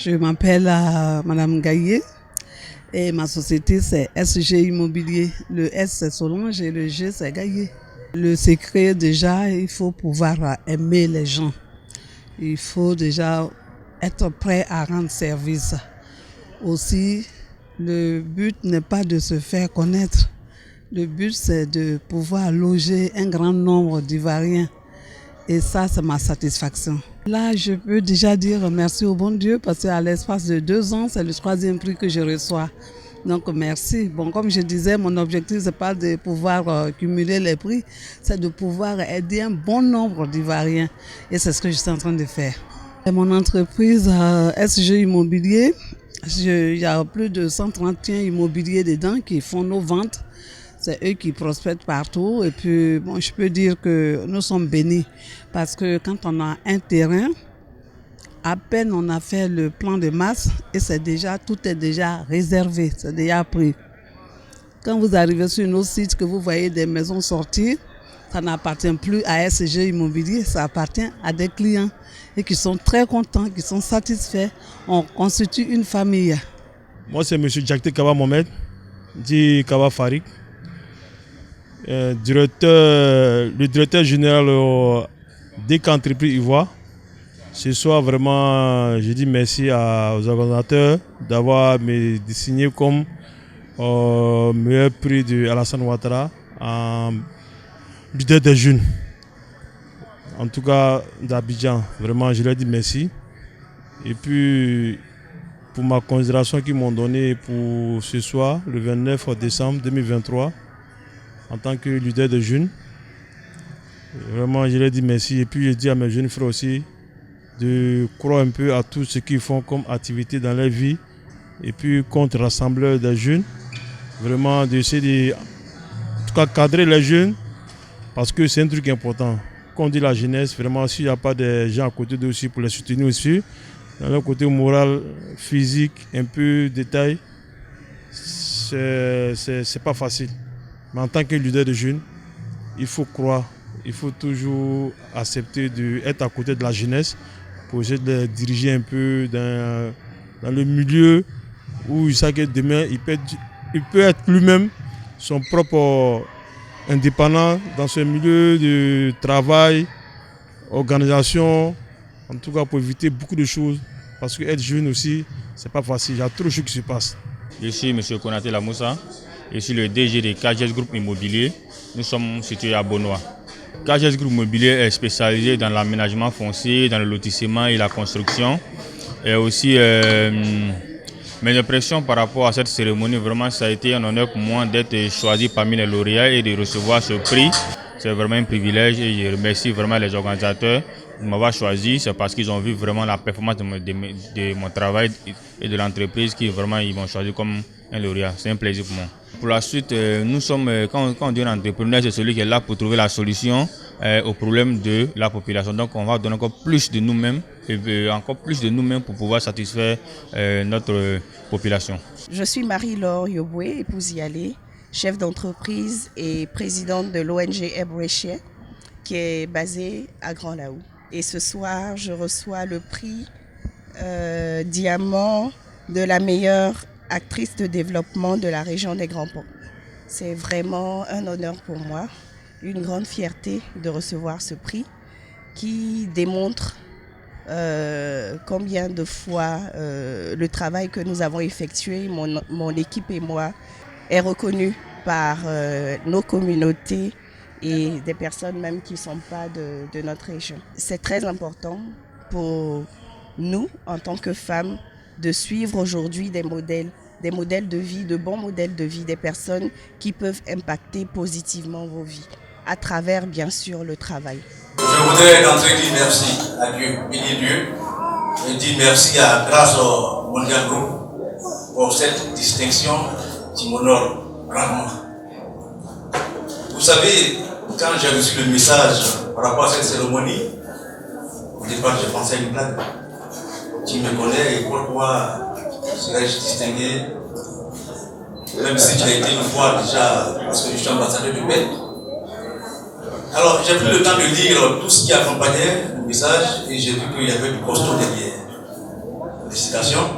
je m'appelle Madame Gaillet et ma société c'est SG Immobilier. Le S c'est Solange et le G c'est Gaillet. Le secret déjà, il faut pouvoir aimer les gens. Il faut déjà être prêt à rendre service. Aussi, le but n'est pas de se faire connaître. Le but c'est de pouvoir loger un grand nombre d'Ivoiriens. Et ça, c'est ma satisfaction. Là, je peux déjà dire merci au bon Dieu parce qu'à l'espace de 2 ans, c'est le 3e prix que je reçois. Donc, merci. Bon, comme je disais, mon objectif, ce n'est pas de pouvoir cumuler les prix, c'est de pouvoir aider un bon nombre d'Ivoiriens. Et c'est ce que je suis en train de faire. Et mon entreprise SG Immobilier, il y a plus de 131 immobiliers dedans qui font nos ventes. C'est eux qui prospèrent partout. Et puis, bon, je peux dire que nous sommes bénis. Parce que quand on a un terrain, à peine on a fait le plan de masse et tout est déjà réservé, c'est déjà pris. Quand vous arrivez sur nos sites, que vous voyez des maisons sortir, ça n'appartient plus à SG Immobilier, ça appartient à des clients et qui sont très contents, qui sont satisfaits. On constitue une famille. Moi, c'est M. Djakté Kaba Mohamed, dit Kaba Farik. Le directeur général d'EK Entreprise Ivoire. Ce soir, vraiment, je dis merci aux organisateurs d'avoir me désigné comme meilleur prix de Alassane Ouattara en leader des jeunes. En tout cas, d'Abidjan, vraiment, je leur dis merci. Et puis, pour ma considération qu'ils m'ont donnée pour ce soir, le 29 décembre 2023, en tant que leader de jeunes. Vraiment, je leur dis merci. Et puis, je dis à mes jeunes frères aussi de croire un peu à tout ce qu'ils font comme activité dans leur vie. Et puis, contre rassembleur des jeunes. Vraiment, d'essayer de en tout cas, cadrer les jeunes. Parce que c'est un truc important. Quand on dit la jeunesse, vraiment, s'il n'y a pas de gens à côté d'eux aussi pour les soutenir aussi, dans le côté moral, physique, un peu détail, c'est pas facile. Mais en tant que leader de jeunes, il faut croire, il faut toujours accepter d'être à côté de la jeunesse pour essayer de les diriger un peu dans le milieu où il sait que demain, il peut être lui-même son propre indépendant dans ce milieu de travail, organisation, en tout cas pour éviter beaucoup de choses. Parce qu'être jeune aussi, c'est pas facile, il y a trop de choses qui se passent. Je suis M. Konaté Lamoussa. Je suis le DG de KGS Group Immobilier. Nous sommes situés à Bonois. KGS Group Immobilier est spécialisé dans l'aménagement foncier, dans le lotissement et la construction. Et aussi, mes impressions par rapport à cette cérémonie, vraiment, ça a été un honneur pour moi d'être choisi parmi les lauréats et de recevoir ce prix. C'est vraiment un privilège et je remercie vraiment les organisateurs de m'avoir choisi. C'est parce qu'ils ont vu vraiment la performance de mon travail et de l'entreprise qui vraiment ils m'ont choisi comme un lauréat. C'est un plaisir pour moi. Pour la suite, nous sommes, quand on dit un entrepreneur, c'est celui qui est là pour trouver la solution aux problèmes de la population. Donc on va donner encore plus de nous-mêmes pour pouvoir satisfaire notre population. Je suis Marie-Laure Yoboué, épouse Yalé, chef d'entreprise et présidente de l'ONG Ebreche, qui est basée à Grand Laou. Et ce soir, je reçois le prix Diamant de la meilleure actrice de développement de la région des Grands Ponts. C'est vraiment un honneur pour moi, une grande fierté de recevoir ce prix qui démontre combien de fois le travail que nous avons effectué, mon équipe et moi, est reconnu par nos communautés et des personnes même qui ne sont pas de notre région. C'est très important pour nous, en tant que femmes, de suivre aujourd'hui des modèles de vie, de bons modèles de vie, des personnes qui peuvent impacter positivement vos vies, à travers bien sûr le travail. Je voudrais d'entrée dire merci à Dieu, bénir Dieu, et dire merci grâce au Mondial Group pour cette distinction qui m'honore grandement. Vous savez, quand j'ai reçu le message par rapport à cette cérémonie, au départ j'ai pensé à une blague. Qui me connaît et pourquoi serais-je distingué, même si j'ai été une fois déjà, parce que je suis ambassadeur de paix. Alors j'ai pris le temps de lire tout ce qui accompagnait le message et j'ai vu qu'il y avait du costaud derrière. félicitations.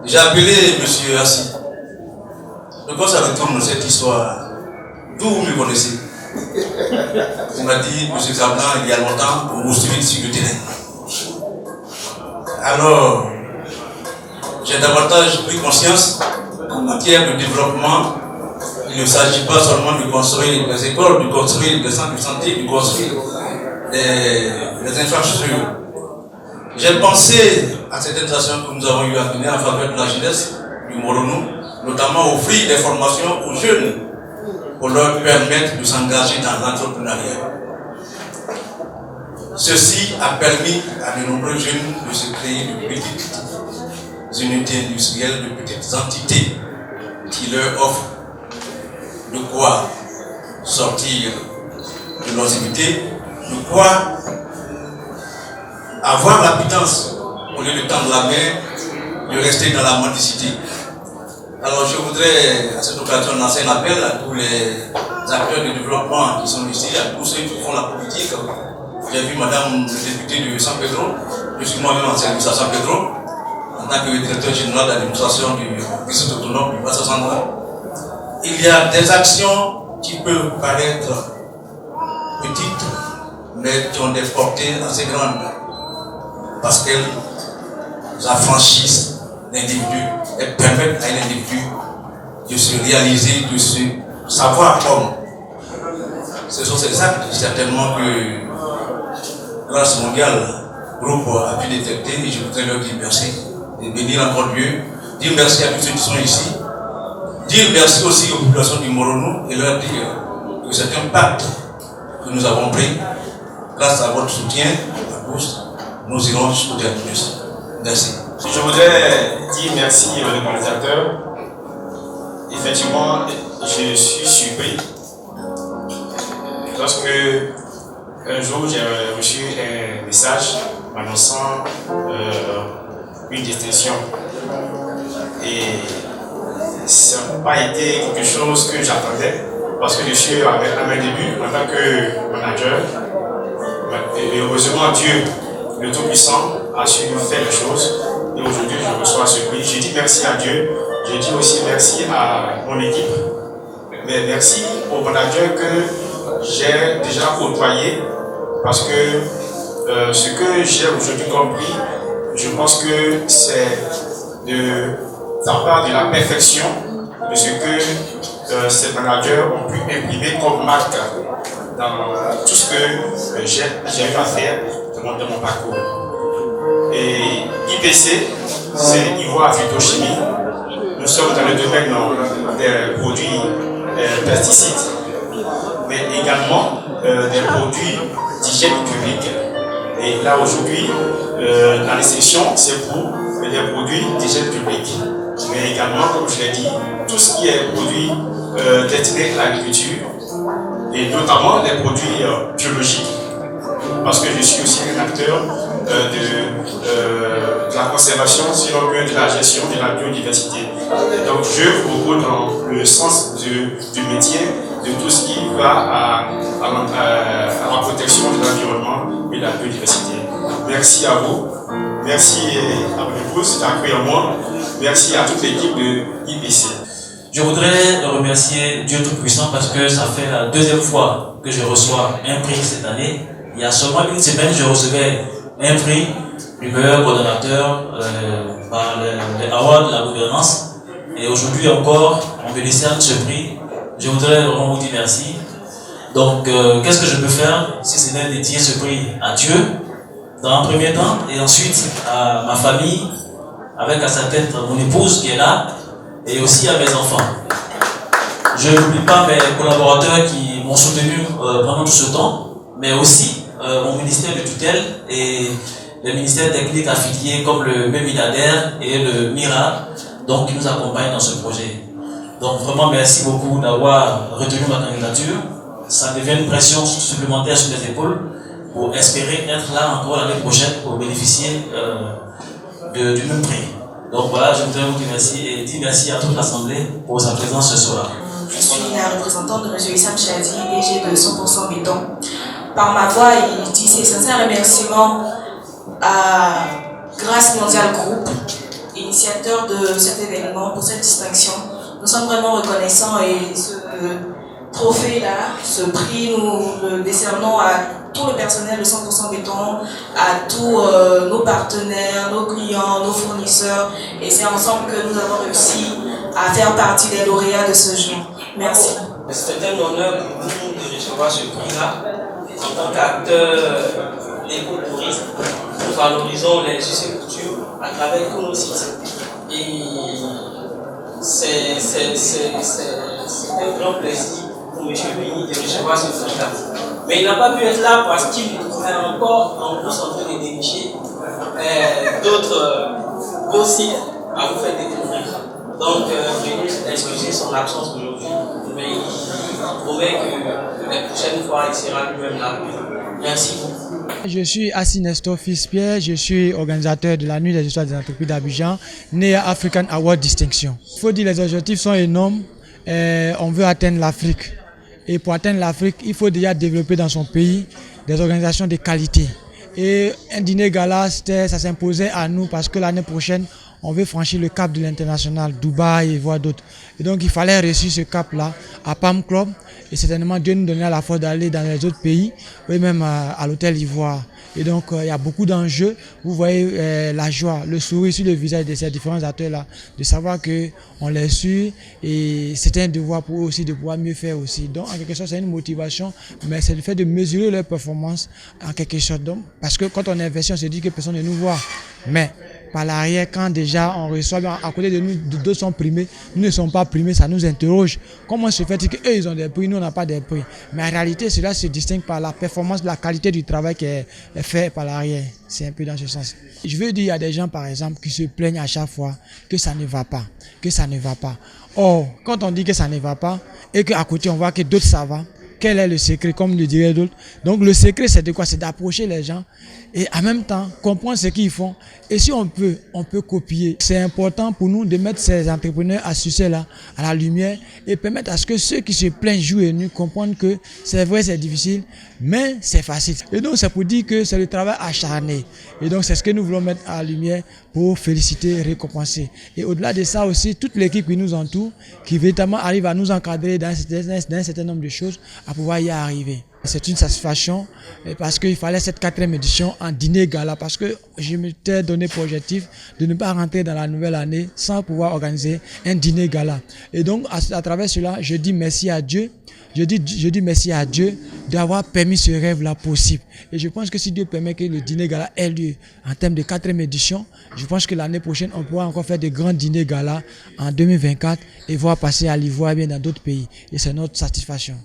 J'ai appelé M. Assi. De quoi ça retourne cette histoire? D'où vous me connaissez? Il m'a dit, M. Zablan, il y a longtemps, pour vous suivre sur le terrain. Alors, j'ai davantage pris conscience qu'en matière de développement, il ne s'agit pas seulement de construire des écoles, de construire des centres de santé, de construire des infrastructures. J'ai pensé à cette intention que nous avons eu à mener en faveur de la jeunesse du Moronou, notamment offrir des formations aux jeunes pour leur permettre de s'engager dans l'entrepreneuriat. Ceci a permis à de nombreux jeunes de se créer de petites unités industrielles, de petites entités qui leur offrent de quoi sortir de l'obscurité, de quoi avoir la pitance au lieu de tendre la main, de rester dans la mendicité. Alors je voudrais à cette occasion lancer un appel à tous les acteurs de développement qui sont ici, à tous ceux qui font la politique. J'ai vu madame le député de San Pedro, je suis moi-même en service à San Pedro, en tant que directeur général de l'administration du district autonome du Bassa Central. Il y a des actions qui peuvent paraître petites, mais qui ont des portées assez grandes, parce qu'elles affranchissent l'individu et permettent à un individu de se réaliser, de se savoir comme. Ce sont ces actes certainement que Grâce mondiale groupe a pu détecter, et je voudrais leur dire merci et bénir encore Dieu, dire merci à tous ceux qui sont ici, dire merci aussi aux populations du Moronou et leur dire que c'est un pacte que nous avons pris. Grâce à votre soutien, à tous, nous irons jusqu'au dernier. Merci. Je voudrais dire merci aux organisateurs. Effectivement, je suis surpris lorsque un jour j'ai reçu un message m'annonçant une distinction. Et ça n'a pas été quelque chose que j'attendais parce que je suis à mes débuts en tant que manager. Et heureusement, Dieu, le Tout-Puissant, a su faire les choses. Et aujourd'hui, je reçois ce prix. Je dis merci à Dieu. Je dis aussi merci à mon équipe. Mais merci au manager que j'ai déjà côtoyé. Parce que ce que j'ai aujourd'hui compris, je pense que c'est de sa part de la perfection de ce que ces managers ont pu imprimer comme marque dans tout ce que j'ai eu à faire de mon parcours. Et IPC, c'est Ivoire Phytochimie. Nous sommes dans le domaine des produits pesticides, mais également des produits d'hygiène publique. Et là aujourd'hui, dans les sections, c'est pour les produits d'hygiène publique. Mais également, comme je l'ai dit, tout ce qui est produits destinés à l'agriculture, et notamment les produits biologiques, parce que je suis aussi un acteur de la conservation, sinon que de la gestion de la biodiversité. Donc je beaucoup dans le sens du métier, de tout ce qui va à la protection de l'environnement et de la biodiversité. Merci à vous, merci à mon épouse d'avoir cru en moi, merci à toute l'équipe de IPC. Je voudrais remercier Dieu Tout-Puissant parce que ça fait la deuxième fois que je reçois un prix cette année. Il y a seulement une semaine, je recevais un prix du meilleur coordonnateur par les awards de la gouvernance. Et aujourd'hui encore, on me décerne ce prix. Je voudrais vraiment vous dire merci. Donc, qu'est-ce que je peux faire si ce n'est dédier ce prix à Dieu dans un premier temps et ensuite à ma famille, avec à sa tête mon épouse qui est là, et aussi à mes enfants. Je n'oublie pas mes collaborateurs qui m'ont soutenu pendant tout ce temps, mais aussi mon ministère de tutelle et les ministères techniques affiliés comme le MEMINADER et le MIRA, donc qui nous accompagnent dans ce projet. Donc vraiment merci beaucoup d'avoir retenu ma candidature. Ça devient une pression supplémentaire sur mes épaules pour espérer être là encore l'année prochaine pour bénéficier du même prix. Donc voilà, je voudrais vous dire merci et dire merci à toute l'Assemblée pour sa présence ce soir. Je suis la représentante de Réseau Issam Chadi et j'ai de 100% béton. Par ma voix, il dit ses sincères remerciements à Race Mondiale Group, initiateur de cet événement, pour cette distinction. Nous sommes vraiment reconnaissants et ce trophée-là, ce prix, nous le décernons à tout le personnel de 100% béton, à tous nos partenaires, nos clients, nos fournisseurs. Et c'est ensemble que nous avons réussi à faire partie des lauréats de ce jour. Merci. C'est un honneur pour nous de recevoir ce prix-là. En tant qu'acteur d'éco-tourisme, nous valorisons les us et coutumes à travers tous nos sites. Et c'est un grand plaisir pour M. Bini de recevoir ce prix-là. Mais il n'a pas pu être là parce qu'il est encore en plus en train de dénicher d'autres beaux sites à vous faire découvrir. Donc, veuillez excuser son absence aujourd'hui, mais il promet que les prochaines fois, il sera lui-même là. Merci beaucoup. Je suis Assis Nestor Fils-Pierre, je suis organisateur de la Nuit des histoires des entreprises d'Abidjan, né à African Award Distinction. Il faut dire que les objectifs sont énormes, on veut atteindre l'Afrique. Et pour atteindre l'Afrique, il faut déjà développer dans son pays des organisations de qualité. Et un dîner gala, ça s'imposait à nous parce que l'année prochaine, on veut franchir le cap de l'international, Dubaï et voir d'autres. Et donc il fallait réussir ce cap-là à Palm Club. Et certainement Dieu nous donnera la force d'aller dans les autres pays, et même à l'hôtel Ivoire. Et donc il y a beaucoup d'enjeux. Vous voyez la joie, le sourire sur le visage de ces différents acteurs-là, de savoir qu'on les suit. Et c'est un devoir pour eux aussi de pouvoir mieux faire aussi. Donc en quelque sorte c'est une motivation, mais c'est le fait de mesurer leur performance en quelque sorte. Donc, parce que quand on investit, on se dit que personne ne nous voit. Mais par l'arrière, quand déjà on reçoit, à côté de nous, d'autres sont primés, nous ne sommes pas primés, ça nous interroge. Comment se fait-il qu'eux, ils ont des prix, nous, on n'a pas des prix? Mais en réalité, cela se distingue par la performance, la qualité du travail qui est fait par l'arrière. C'est un peu dans ce sens. Je veux dire, il y a des gens, par exemple, qui se plaignent à chaque fois que ça ne va pas, que ça ne va pas. Or, quand on dit que ça ne va pas, et qu'à côté, on voit que d'autres, ça va, quel est le secret, comme le diraient d'autres? Donc le secret, c'est de quoi? C'est d'approcher les gens et en même temps comprendre ce qu'ils font. Et si on peut copier. C'est important pour nous de mettre ces entrepreneurs à succès-là à la lumière et permettre à ce que ceux qui se plaignent jour et nuit comprennent que c'est vrai, c'est difficile, mais c'est facile. Et donc c'est pour dire que c'est le travail acharné. Et donc c'est ce que nous voulons mettre à la lumière pour féliciter, récompenser. Et au-delà de ça aussi, toute l'équipe qui nous entoure, qui véritablement arrive à nous encadrer dans un certain nombre de choses, à pouvoir y arriver. C'est une satisfaction parce qu'il fallait cette 4e édition en dîner gala parce que je m'étais donné pour objectif de ne pas rentrer dans la nouvelle année sans pouvoir organiser un dîner gala. Et donc à travers cela, je dis merci à Dieu. Je dis merci à Dieu d'avoir permis ce rêve-là possible. Et je pense que si Dieu permet que le dîner gala ait lieu en termes de 4e édition, je pense que l'année prochaine, on pourra encore faire de grands dîners gala en 2024 et voir passer à l'Ivoire et bien dans d'autres pays. Et c'est notre satisfaction.